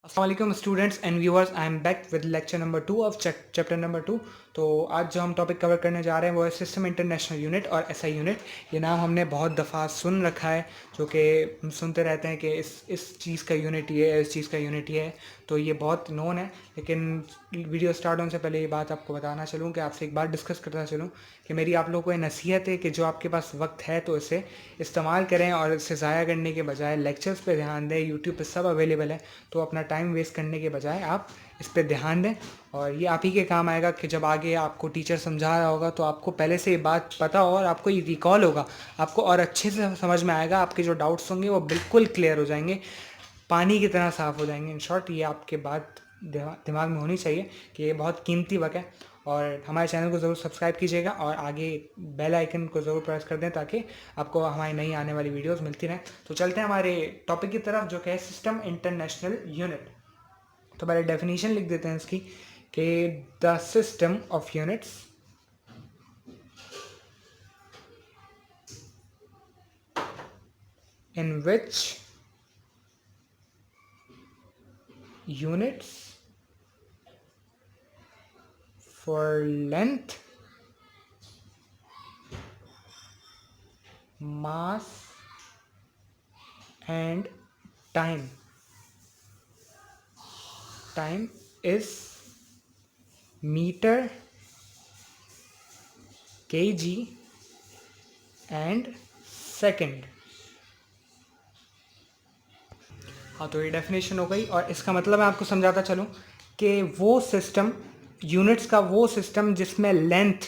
Assalamualaikum students and viewers, I am back with lecture number 2 of chapter number 2। तो आज जो हम topic cover करने जा रहे हैं वो है सिस्टम इंटरनेशनल यूनिट और एसआई यूनिट। ये नाम हमने बहुत दफ़ा सुन रखा है, जो कि हम सुनते रहते हैं कि इस चीज़ का यूनिट ये है, इस चीज़ का यूनिट ये है, तो ये बहुत नोन है। लेकिन वीडियो स्टार्ट होने से पहले ये बात आपको बताना चलूँ कि आपसे एक बात डिस्कस करता चलूँ कि मेरी आप लोगों को ये नसीहत है कि जो आपके पास वक्त है तो इसे इस्तेमाल करें और इसे ज़ाया करने के बजाय लेक्चर्स पे ध्यान दें। यूट्यूब पे सब अवेलेबल है, तो अपना टाइम वेस्ट करने के बजाय आप इस पर ध्यान दें। और ये आप ही के काम आएगा कि जब आगे आपको टीचर समझा रहा होगा तो आपको पहले से ये बात पता हो और आपको ये रिकॉल होगा, आपको और अच्छे से समझ में आएगा। आपके जो डाउट्स होंगे वो बिल्कुल क्लियर हो जाएंगे, पानी की तरह साफ़ हो जाएंगे। इन शॉर्ट ये आपके बात दिमाग में होनी चाहिए कि ये बहुत कीमती वक्त है। और हमारे चैनल को ज़रूर सब्सक्राइब कीजिएगा और आगे बेल आइकन को ज़रूर प्रेस कर दें ताकि आपको हमारी नई आने वाली वीडियोस मिलती रहें। तो चलते हैं हमारे टॉपिक की तरफ, जो कि है सिस्टम इंटरनेशनल यूनिट। तो पहले डेफिनेशन लिख देते हैं इसकी कि the system of units in which units for length, mass and time is meter, kg and second। हाँ, तो ये डेफिनेशन हो गई और इसका मतलब मैं आपको समझाता चलूँ कि वो सिस्टम, यूनिट्स का वो सिस्टम जिसमें लेंथ,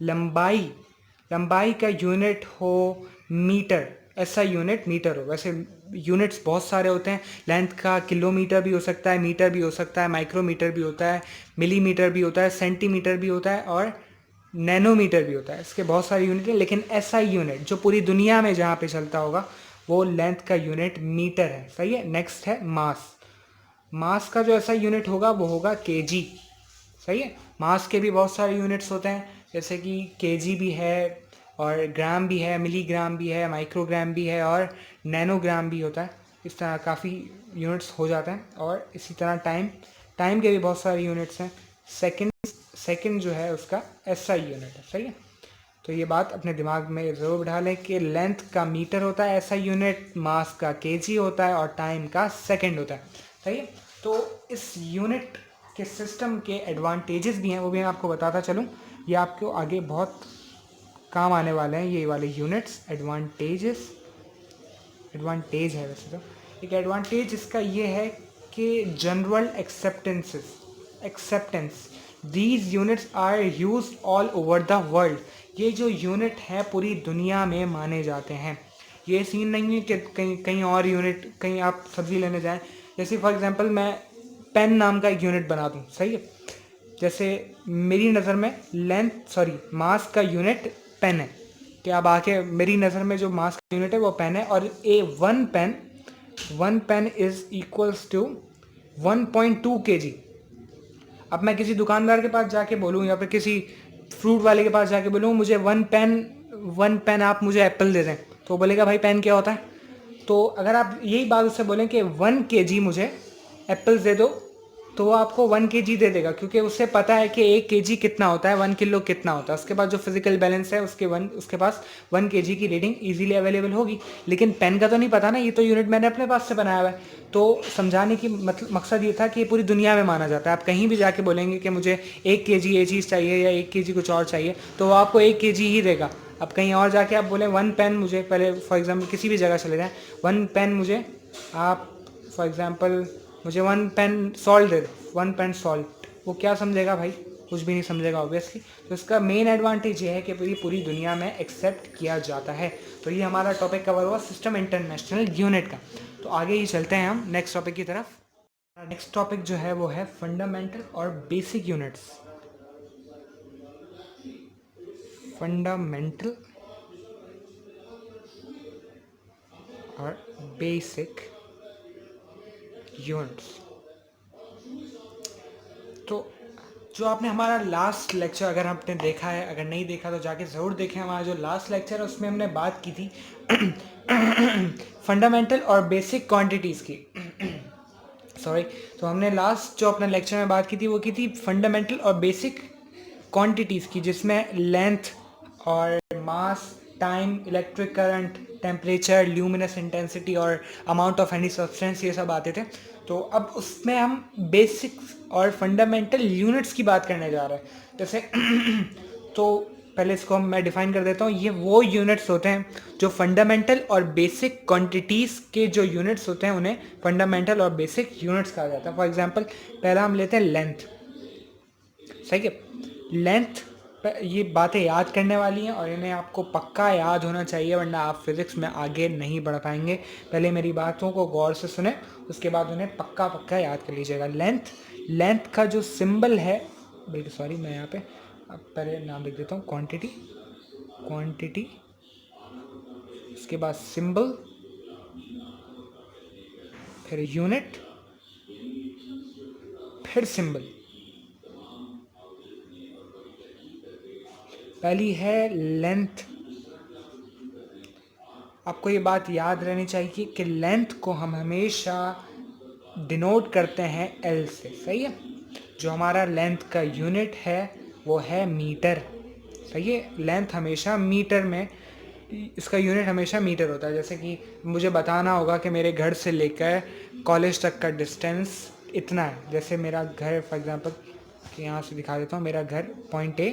लंबाई का यूनिट हो मीटर, ऐसा यूनिट मीटर हो। वैसे यूनिट्स बहुत सारे होते हैं, लेंथ का किलोमीटर भी हो सकता है, मीटर भी हो सकता है, माइक्रोमीटर भी होता है, मिलीमीटर भी होता है, सेंटीमीटर भी होता है और नैनोमीटर भी होता है। इसके बहुत सारे यूनिट हैं, लेकिन एसआई यूनिट जो पूरी दुनिया में जहाँ पे चलता होगा वो लेंथ का यूनिट मीटर है। सही है। नेक्स्ट है मास का जो ऐसा यूनिट होगा वो होगा केजी। सही है। मास के भी बहुत सारे यूनिट्स होते हैं, जैसे कि केजी भी है और ग्राम भी है, मिलीग्राम भी है, माइक्रोग्राम भी है और नैनोग्राम भी होता है। इस तरह काफ़ी यूनिट्स हो जाते हैं। और इसी तरह टाइम के भी बहुत सारे यूनिट्स हैं। सेकंड जो है उसका एसआई यूनिट है। सही है। तो ये बात अपने दिमाग में ज़रूर बिठा लें कि लेंथ का मीटर होता है ऐसा यूनिट, मास का केजी होता है और टाइम का सेकंड होता है। सही है। तो इस यूनिट के सिस्टम के एडवांटेजेस भी हैं, वो भी मैं आपको बताता चलूँ। ये आपको आगे बहुत काम आने वाले हैं, ये वाले यूनिट्स। एडवांटेज है वैसे तो। एक एडवांटेज इसका ये है कि general acceptance these units are used all over the world. ये जो यूनिट है पूरी दुनिया में माने जाते हैं। ये सीन नहीं है कि कहीं कहीं और यूनिट, कहीं आप सब्जी लेने जाएं, जैसे फॉर एग्जांपल मैं पेन नाम का एक यूनिट बना दूं। सही है। जैसे मेरी नज़र में मास का यूनिट पेन है, कि अब आके मेरी नज़र में जो मास का यूनिट है वो पेन है, और one pen is equals to 1.2 kg। अब मैं किसी दुकानदार के पास जाके बोलूँ या फिर किसी फ्रूट वाले के पास जाके बोलूँ मुझे वन पेन आप मुझे एप्पल दे दें, तो बोलेगा भाई पेन क्या होता है। तो अगर आप यही बात उससे बोलें कि 1 kg मुझे एप्पल्स दे दो, तो वो आपको 1 kg दे देगा, क्योंकि उससे पता है कि 1 kg कितना होता है, 1 किलो कितना होता है। उसके बाद जो फिजिकल बैलेंस है उसके पास 1 kg की रीडिंग इजीली अवेलेबल होगी। लेकिन पेन का तो नहीं पता ना, ये तो यूनिट मैंने अपने पास से बनाया हुआ है। तो समझाने की मकसद ये था कि ये पूरी दुनिया में माना जाता है। आप कहीं भी जाके बोलेंगे कि मुझे 1 kg ये चीज़ चाहिए या 1 kg कुछ और चाहिए, तो वो आपको 1 kg ही देगा। अब कहीं और जाके आप बोलें 1 पेन मुझे, पहले फॉर एग्जांपल किसी भी जगह चले जाएं, 1 पेन मुझे, आप फॉर एग्जांपल मुझे 1 पेन सॉल्ट दे दे, 1 पेन सॉल्ट, वो क्या समझेगा भाई, कुछ भी नहीं समझेगा ऑब्वियसली। तो इसका मेन एडवांटेज ये है कि पूरी दुनिया में एक्सेप्ट किया जाता है। तो ये हमारा टॉपिक कवर हुआ सिस्टम इंटरनेशनल यूनिट का। तो आगे ही चलते हैं हम नेक्स्ट टॉपिक की तरफ। नेक्स्ट टॉपिक जो है वो है फंडामेंटल और बेसिक यूनिट्स। फंडामेंटल और बेसिक यूनिट्स। तो जो आपने हमारा लास्ट लेक्चर, अगर आपने देखा है, अगर नहीं देखा तो जाके ज़रूर देखें। हमारा जो लास्ट लेक्चर है उसमें हमने बात की थी फंडामेंटल और बेसिक क्वांटिटीज़ की। सॉरी। तो हमने लास्ट जो अपने लेक्चर में बात की थी वो की थी फंडामेंटल और बेसिक क्वांटिटीज़ की, जिसमें लेंथ और mass, time, electric current, temperature, luminous intensity और अमाउंट ऑफ एनी सब्सटेंस, ये सब आते थे। तो अब उसमें हम बेसिक्स और फंडामेंटल यूनिट्स की बात करने जा रहे हैं। जैसे तो पहले इसको मैं डिफाइन कर देता हूँ। ये वो यूनिट्स होते हैं जो फंडामेंटल और बेसिक क्वांटिटीज़ के जो यूनिट्स होते हैं उन्हें फंडामेंटल और बेसिक यूनिट्स कहा जाता है। फॉर एग्जांपल पहला हम लेते हैं लेंथ। सही है। लेंथ, ये बातें याद करने वाली हैं और इन्हें आपको पक्का याद होना चाहिए, वरना आप फिज़िक्स में आगे नहीं बढ़ पाएंगे। पहले मेरी बातों को गौर से सुने, उसके बाद उन्हें पक्का पक्का याद कर लीजिएगा। लेंथ का जो सिंबल है, बल्कि सॉरी मैं यहाँ पे पहले नाम लिख देता हूँ, क्वांटिटी, उसके बाद सिंबल, फिर यूनिट, फिर सिंबल। पहली है लेंथ। आपको ये बात याद रहनी चाहिए कि लेंथ को हम हमेशा डिनोट करते हैं एल से। सही है। जो हमारा लेंथ का यूनिट है वो है मीटर। सही है। लेंथ हमेशा मीटर में, इसका यूनिट हमेशा मीटर होता है। जैसे कि मुझे बताना होगा कि मेरे घर से लेकर कॉलेज तक का डिस्टेंस इतना है। जैसे मेरा घर फॉर एग्जांपल कि यहाँ से दिखा देता हूँ, मेरा घर point A,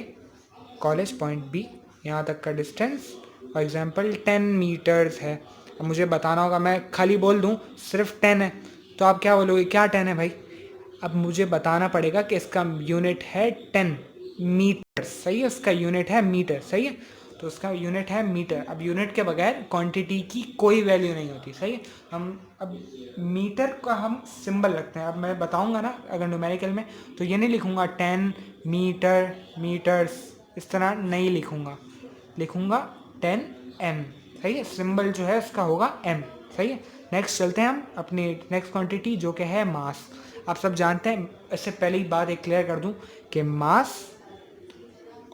college point B, यहाँ तक का डिस्टेंस फॉर एग्जांपल 10 मीटर्स है। अब मुझे बताना होगा, मैं खाली बोल दूँ सिर्फ 10 है तो आप क्या बोलोगे, क्या 10 है भाई? अब मुझे बताना पड़ेगा कि इसका यूनिट है 10 मीटर। सही है। उसका यूनिट है मीटर। सही है। तो उसका यूनिट है मीटर। अब यूनिट के बगैर क्वांटिटी की कोई वैल्यू नहीं होती। सही है। हम अब मीटर का हम सिंबल रखते हैं। अब मैं बताऊंगा ना अगर न्यूमेरिकल में, तो ये नहीं लिखूंगा 10 मीटर, मीटर्स, इस तरह नहीं लिखूंगा, लिखूंगा 10 एम। सही है। सिंबल जो है उसका होगा एम। सही है। नेक्स्ट चलते हैं हम अपनी नेक्स्ट क्वांटिटी जो कि है मास। आप सब जानते हैं, इससे पहले ही बात एक क्लियर कर दूं कि मास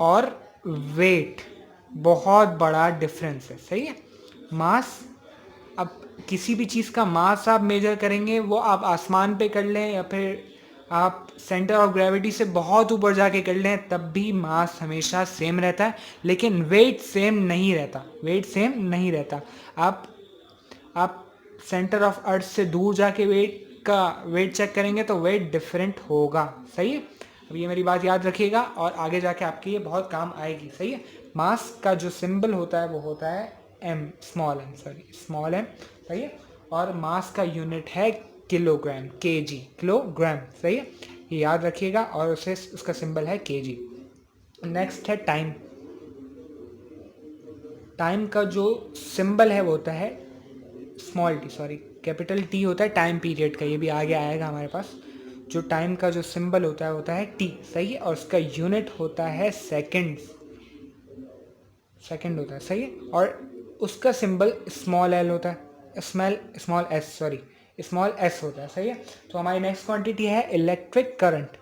और वेट बहुत बड़ा डिफरेंस है। सही है। मास, अब किसी भी चीज़ का मास आप मेजर करेंगे, वो आप आसमान पे कर लें या फिर आप सेंटर ऑफ ग्रेविटी से बहुत ऊपर जाके कर लें, तब भी मास हमेशा सेम रहता है। लेकिन वेट सेम नहीं रहता। वेट सेम नहीं रहता। आप सेंटर ऑफ अर्थ से दूर जाके वेट चेक करेंगे तो वेट डिफरेंट होगा। सही है। अब ये मेरी बात याद रखिएगा और आगे जाके आपके ये बहुत काम आएगी। सही है। मास का जो सिंबल होता है वो होता है एम, स्मॉल एम, सही है। और मास का यूनिट है किलोग्राम, केजी, किलोग्राम। सही है। ये याद रखिएगा और उसका सिंबल है केजी। नेक्स्ट है टाइम। टाइम का जो सिंबल है वो होता है small T, sorry capital T होता है टाइम पीरियड का, ये भी आगे आएगा हमारे पास। जो टाइम का जो सिंबल होता है टी। सही है। और उसका यूनिट होता है सेकंड होता है। सही है। और उसका सिंबल स्मॉल एल होता है, स्मॉल एस होता है। सही है। तो हमारी नेक्स्ट क्वांटिटी है इलेक्ट्रिक करंट।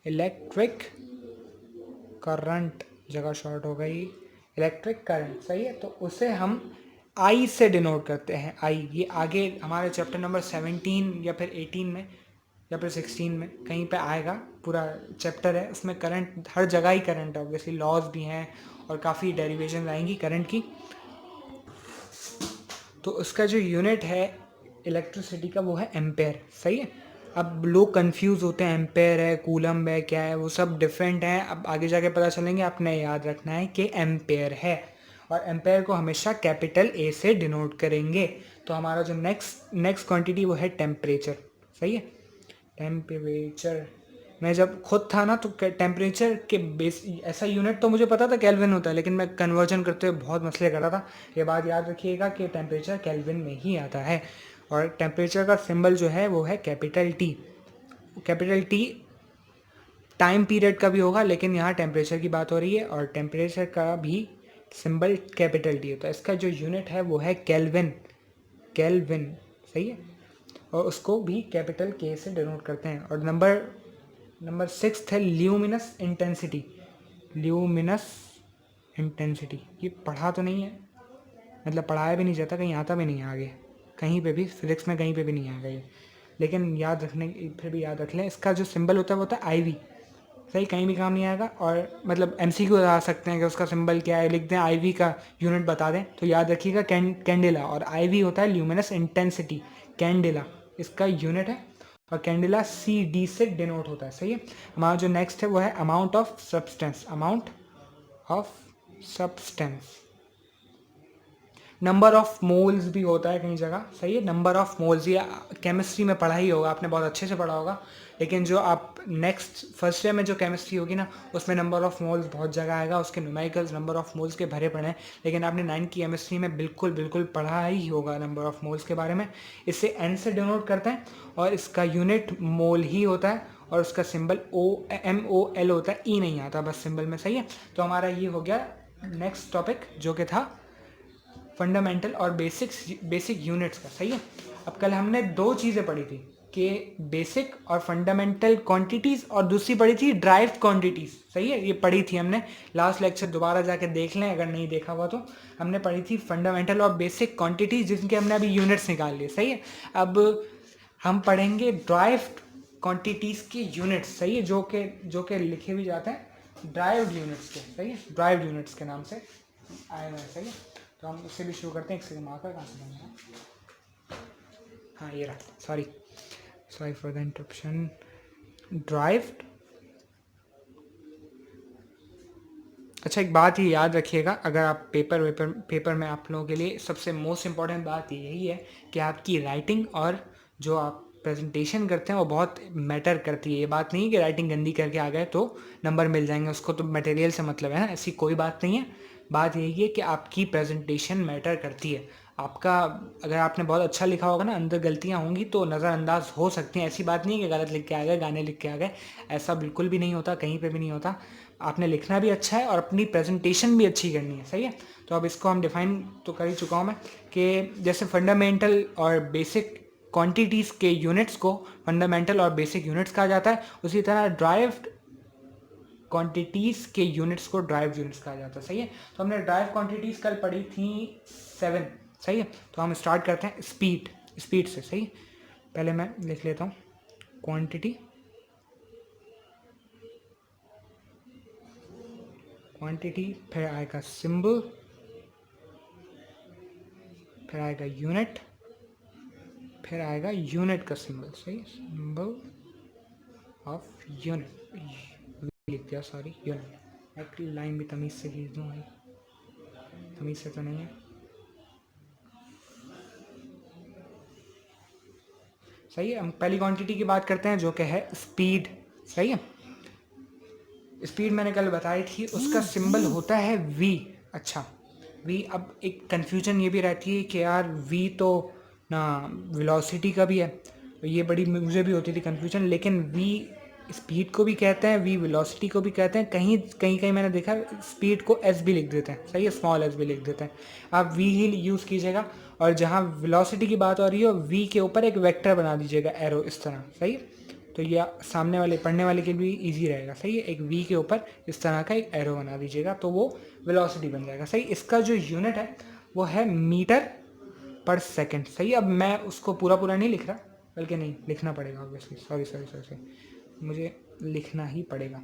इलेक्ट्रिक करंट, जगह शॉर्ट हो गई, इलेक्ट्रिक करंट। सही है। तो उसे हम आई से डिनोट करते हैं। आई, ये आगे हमारे चैप्टर नंबर 17 या फिर 18 में या फिर 16 में कहीं पे आएगा। पूरा चैप्टर है उसमें करंट, हर जगह ही करंट है। ऑब्वियसली लॉज भी हैं और काफ़ी डेरिवेशन आएंगी करंट की। तो उसका जो यूनिट है इलेक्ट्रिसिटी का वो है एम्पेयर। सही है। अब लोग कंफ्यूज होते हैं, एम्पेयर है, कूलम है, क्या है, वो सब डिफरेंट हैं। अब आगे जाके पता चलेंगे। आपने याद रखना है कि एम्पेयर है और एम्पेयर को हमेशा कैपिटल ए से डिनोट करेंगे। तो हमारा जो नेक्स्ट क्वांटिटी वो है टेम्परेचर। सही है। टेम्परेचर, मैं जब खुद था ना तो टेम्परेचर के बेस, ऐसा यूनिट तो मुझे पता था केल्विन होता है, लेकिन मैं कन्वर्जन करते हुए बहुत मसले कर रहा था। ये बात याद रखिएगा कि टेम्परेचर केल्विन में ही आता है। और टेम्परेचर का सिंबल जो है वो है capital T. Capital T time period का भी होगा, लेकिन यहाँ टेम्परेचर की बात हो रही है और टेम्परेचर का भी सिंबल कैपिटल टी होता है। इसका जो यूनिट है वो है केल्विन। सही है। और उसको भी कैपिटल के से डिनोट करते हैं। और नंबर 6 है ल्यूमिनस इंटेंसिटी। ये पढ़ा तो नहीं है, मतलब पढ़ाया भी नहीं जाता, कहीं आता भी नहीं है आगे, कहीं पे भी फिजिक्स में कहीं पे भी नहीं आएगा ये। लेकिन याद रखने फिर भी याद रख लें, इसका जो सिंबल होता है वो होता है IV। सही, कहीं भी काम नहीं आएगा। और मतलब MCQ आ सकते हैं कि उसका सिंबल क्या है, लिख दें IV का यूनिट बता दें, तो याद रखिएगा कैंडेला। और IV होता है ल्यूमिनस इंटेंसिटी, कैंडेला इसका यूनिट है। और कैंडेला CD से डिनोट होता है। सही है। हमारा जो नेक्स्ट है वो है amount of substance, amount of substance. Number of moles भी होता है कई जगह। सही है, नंबर ऑफ मोल्स, ये केमिस्ट्री में पढ़ा ही होगा आपने, बहुत अच्छे से पढ़ा होगा। लेकिन जो आप नेक्स्ट फर्स्ट ईयर में जो केमिस्ट्री होगी ना, उसमें नंबर ऑफ मोल्स बहुत जगह आएगा, उसके न्यूमेरिकल्स नंबर ऑफ मोल्स के भरे पड़े हैं। लेकिन आपने 9 की केमिस्ट्री में बिल्कुल बिल्कुल पढ़ा ही होगा नंबर ऑफ मोल्स के बारे में। इसे N से डिनोट करते हैं और इसका यूनिट मोल ही होता है और उसका सिंबल MOL होता है, E नहीं आता बस सिंबल में। सही है। तो हमारा ये हो गया नेक्स्ट टॉपिक जो कि था फंडामेंटल और बेसिक यूनिट्स का। सही है। अब कल हमने दो चीज़ें पढ़ी थी कि बेसिक और फंडामेंटल क्वांटिटीज़, और दूसरी पढ़ी थी ड्राइव्ड क्वांटिटीज़। सही है, ये पढ़ी थी हमने लास्ट लेक्चर, दोबारा जाके देख लें अगर नहीं देखा हुआ तो। हमने पढ़ी थी फंडामेंटल और बेसिक क्वांटिटीज़ जिनके हमने अभी यूनिट्स निकाल लिए। सही है। अब हम पढ़ेंगे ड्राइव्ड क्वांटिटीज़ के यूनिट्स। सही है, जो के लिखे भी जाते हैं ड्राइव्ड यूनिट्स के। सही है, ड्राइव्ड यूनिट्स के नाम से आए हुए। सही है। तो हम उससे भी शुरू करते हैं। एक सेकंड, मार्कर कहाँ से बनेगा? हाँ ये रहा, sorry for the interruption. Derived, अच्छा एक बात ही याद रखिएगा, अगर आप पेपर में आप लोगों के लिए सबसे मोस्ट इम्पॉर्टेंट बात यही है कि आपकी राइटिंग और जो आप प्रेजेंटेशन करते हैं वो बहुत मैटर करती है। ये बात नहीं है कि राइटिंग गंदी करके आ गए तो नंबर मिल जाएंगे, उसको तो मटेरियल से मतलब है ना, ऐसी कोई बात नहीं है। बात यही है कि आपकी प्रेजेंटेशन मैटर करती है। आपका अगर आपने बहुत अच्छा लिखा होगा ना, अंदर गलतियाँ होंगी तो नज़रअंदाज हो सकती हैं। ऐसी बात नहीं है कि गलत लिख के आ गए, गाने लिख के आ गए, ऐसा बिल्कुल भी नहीं होता, कहीं पे भी नहीं होता। आपने लिखना भी अच्छा है और अपनी प्रेजेंटेशन भी अच्छी करनी है। सही है। तो अब इसको हम डिफाइन तो कर ही चुका हूँ मैं कि जैसे फंडामेंटल और बेसिक क्वांटिटीज़ के यूनिट्स को फंडामेंटल और बेसिक यूनिट्स कहा जाता है, उसी तरह ड्राइव्ड क्वांटिटीज़ के यूनिट्स को ड्राइव यूनिट्स कहा जाता है। सही है। तो हमने ड्राइव क्वांटिटीज़ कल पढ़ी थी 7। सही है। तो हम स्टार्ट करते हैं स्पीड से। सही, पहले मैं लिख लेता हूँ क्वांटिटी, फिर आएगा सिंबल, फिर आएगा यूनिट, फिर आएगा यूनिट का सिंबल। सही, सिंबल ऑफ यूनिट लिख दिया, सॉरी यूनिट। एक लाइन भी तमीज़ से लिख दूँ भाई, तमीज़ से तो नहीं है। सही है। हम पहली क्वांटिटी की बात करते हैं जो कि है स्पीड। सही है। स्पीड मैंने कल बताई थी, उसका सिंबल होता है V। अच्छा V, अब एक कन्फ्यूजन ये भी रहती है कि यार V तो ना वेलोसिटी का भी है, तो ये बड़ी मुझे भी होती थी कन्फ्यूजन। लेकिन V स्पीड को भी कहते हैं, V वेलोसिटी को भी कहते हैं। कहीं मैंने देखा स्पीड को S भी लिख देते हैं। सही है, स्मॉल S भी लिख देते हैं। आप V ही यूज़ कीजिएगा, और जहाँ वेलोसिटी की बात हो रही हो V के ऊपर एक वेक्टर बना दीजिएगा, एरो इस तरह। सही है। तो ये सामने वाले पढ़ने वाले के लिए इजी रहेगा। सही है, एक V के ऊपर इस तरह का एक एरो बना दीजिएगा तो वो वेलोसिटी बन जाएगा। सही, इसका जो यूनिट है वो है मीटर पर सेकंड। सही, अब मैं उसको पूरा नहीं लिख रहा, बल्कि नहीं लिखना पड़ेगा ऑब्वियसली, सॉरी मुझे लिखना ही पड़ेगा,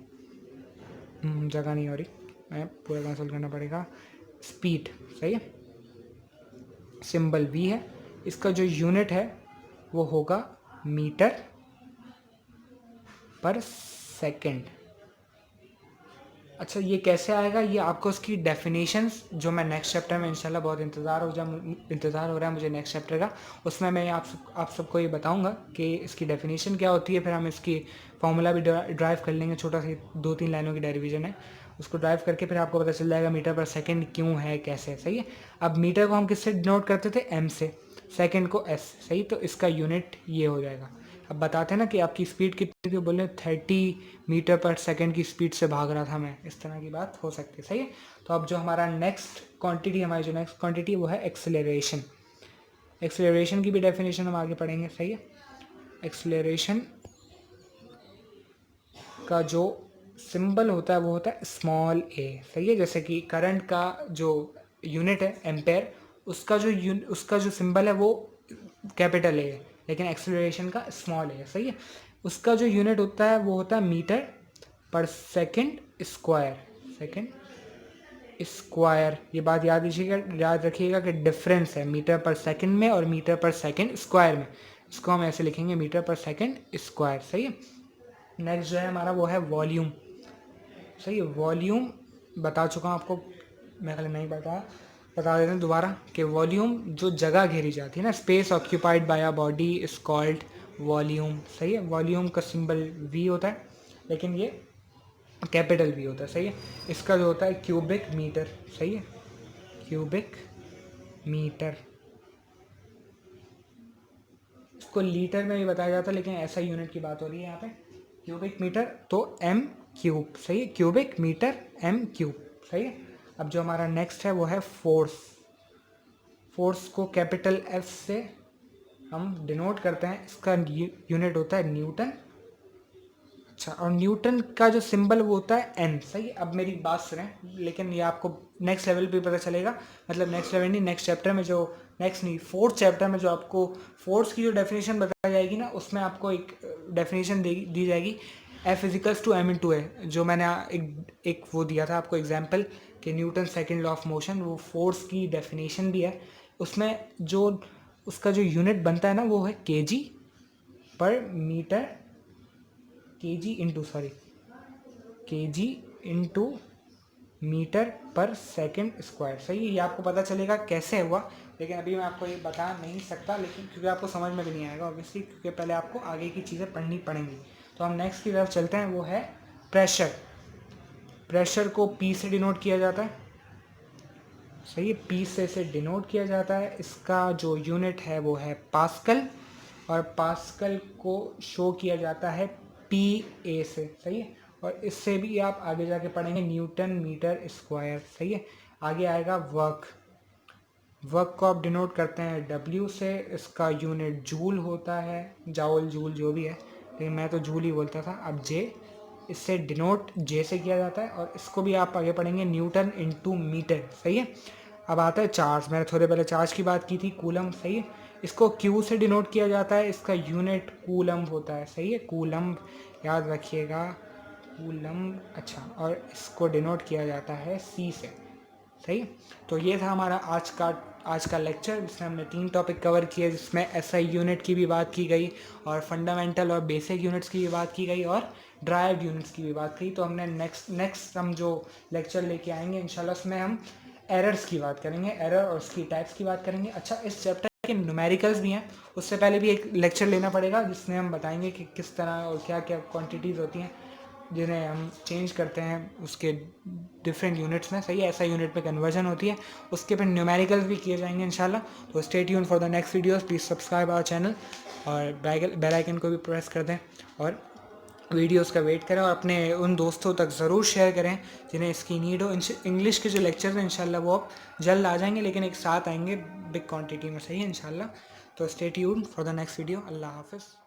जगह नहीं हो रही, मैं पूरा कैंसिल करना पड़ेगा। स्पीड। सही है, सिंबल V है, इसका जो यूनिट है वो होगा मीटर पर सेकंड। अच्छा ये कैसे आएगा, ये आपको उसकी डेफिनेशंस जो मैं नेक्स्ट चैप्टर में इंशाल्लाह, बहुत इंतज़ार हो रहा है मुझे नेक्स्ट चैप्टर का, उसमें मैं आप सबको ये बताऊंगा कि इसकी डेफिनेशन क्या होती है। फिर हम इसकी फॉर्मूला भी ड्राइव कर लेंगे, छोटा सा 2-3 लाइनों की डेरिवेशन है, उसको ड्राइव करके फिर आपको पता चल जाएगा मीटर पर सेकंड क्यों है, कैसे। सही है। अब मीटर को हम किससे डिनोट करते थे, M से, सेकंड को S। सही, तो इसका यूनिट ये हो जाएगा। अब बताते हैं ना कि आपकी स्पीड कितनी थी, बोले 30 मीटर पर सेकंड की स्पीड से भाग रहा था मैं, इस तरह की बात हो सकती है। सही है। तो अब जो हमारा नेक्स्ट क्वांटिटी वो है एक्सेलरेशन। एक्सेलरेशन की भी डेफिनेशन हम आगे पढ़ेंगे। सही है। एक्सेलरेशन का जो सिंबल होता है वो होता है स्मॉल a। सही है, जैसे कि करंट का जो यूनिट है एम्पेयर, उसका जो सिंबल है वो कैपिटल A है। लेकिन एक्सेलरेशन का स्मॉल है, सही है। उसका जो यूनिट होता है वो होता है मीटर पर सेकंड स्क्वायर, सेकंड स्क्वायर। ये बात याद रखिएगा कि डिफरेंस है मीटर पर सेकंड में और मीटर पर सेकंड स्क्वायर में। इसको हम ऐसे लिखेंगे मीटर पर सेकंड स्क्वायर, सही है। नेक्स्ट जो है हमारा वो है वॉल्यूम, सही है। वॉल्यूम बता चुका हूँ आपको, मैं कल नहीं बता देते हैं दोबारा कि वॉल्यूम जो जगह घेरी जाती है ना, space occupied by a body is called volume, सही है। वॉल्यूम का सिंबल वी होता है, लेकिन ये कैपिटल वी होता है, सही है। इसका जो होता है क्यूबिक मीटर, सही है, क्यूबिक मीटर। इसको लीटर में भी बताया जाता है, लेकिन ऐसा यूनिट की बात हो रही है यहाँ पे, क्यूबिक मीटर तो एम क्यूब, सही है। क्यूबिक मीटर एम क्यूब, सही है। अब जो हमारा नेक्स्ट है वो है फोर्स। फोर्स को कैपिटल एफ से हम डिनोट करते हैं, इसका यूनिट होता है न्यूटन। अच्छा, और न्यूटन का जो सिंबल वो होता है एन, सही है। अब मेरी बात सुनें, लेकिन ये आपको नेक्स्ट लेवल पे पता चलेगा, मतलब नेक्स्ट लेवल नहीं, नेक्स्ट चैप्टर में जो फोर्थ चैप्टर में जो आपको फोर्स की जो डेफिनेशन बताई जाएगी ना, उसमें आपको एक डेफिनेशन दी जाएगी F=m/a, जो मैंने एक वो दिया था आपको एग्जाम्पल कि Newton second law of motion, वो फोर्स की डेफिनेशन भी है। उसमें जो उसका जो यूनिट बनता है ना वो है kg पर मीटर, kg इंटू मीटर पर सेकंड स्क्वायर, सही है। ये आपको पता चलेगा कैसे हुआ, लेकिन अभी मैं आपको ये बता नहीं सकता, लेकिन क्योंकि आपको समझ में भी नहीं आएगा ऑब्वियसली, क्योंकि पहले आपको आगे की चीज़ें पढ़नी पड़ेंगी। तो हम नेक्स्ट की तरफ चलते हैं, वो है प्रेशर। प्रेशर को पी से डिनोट किया जाता है, सही है, पी से इसे डिनोट किया जाता है। इसका जो यूनिट है वो है पास्कल, और पास्कल को शो किया जाता है पी ए से, सही है। और इससे भी आप आगे जाके पढ़ेंगे न्यूटन मीटर स्क्वायर, सही है। आगे आएगा वर्क। वर्क को आप डिनोट करते हैं डब्ल्यू से, इसका यूनिट जूल होता है, जाउल जूल जो भी है, लेकिन मैं तो जूल ही बोलता था। अब जे, इससे डिनोट जे से किया जाता है, और इसको भी आप आगे पढ़ेंगे न्यूटन इंटू मीटर, सही है। अब आता है चार्ज। मैंने थोड़े पहले चार्ज की बात की थी, कूलम, सही है। इसको क्यू से डिनोट किया जाता है, इसका यूनिट कूलम होता है, सही है, कूलम, याद रखिएगा, कूलम। अच्छा, और इसको डिनोट किया जाता है सी से, सही है। तो ये था हमारा आज का लेक्चर, जिसमें हमने 3 टॉपिक कवर किए, जिसमें एसआई यूनिट की भी बात की गई, और फंडामेंटल और बेसिक यूनिट्स की भी बात की गई, और ड्राइव यूनिट्स की भी बात की। तो हमने नेक्स्ट हम जो लेक्चर लेके आएंगे इंशाल्लाह, उसमें हम एरर्स की बात करेंगे, एरर और उसकी टाइप्स की बात करेंगे। अच्छा, इस चैप्टर के न्यूमेरिकल्स भी हैं, उससे पहले भी एक लेक्चर लेना पड़ेगा, जिसमें हम बताएंगे कि किस तरह और क्या क्या क्वांटिटीज़ होती हैं जिन्हें हम चेंज करते हैं उसके डिफरेंट यूनिट्स में, सही है, ऐसा यूनिट में कन्वर्जन होती है। उसके फिर न्यूमेरिकल्स भी किए जाएंगे इंशाल्लाह। तो stay tuned for the next videos, please subscribe our channel, और बेल आइकन को भी प्रेस कर दें, और वीडियोस का वेट करें, और अपने उन दोस्तों तक ज़रूर शेयर करें जिन्हें इसकी नीड हो। इंग्लिश के जो लेक्चर्स हैं इंशाल्लाह वो अब जल्द आ जाएंगे, लेकिन एक साथ आएंगे बिग क्वांटिटी में, सही है इंशाल्लाह। तो stay tuned for the next video. अल्लाह हाफ़िज़।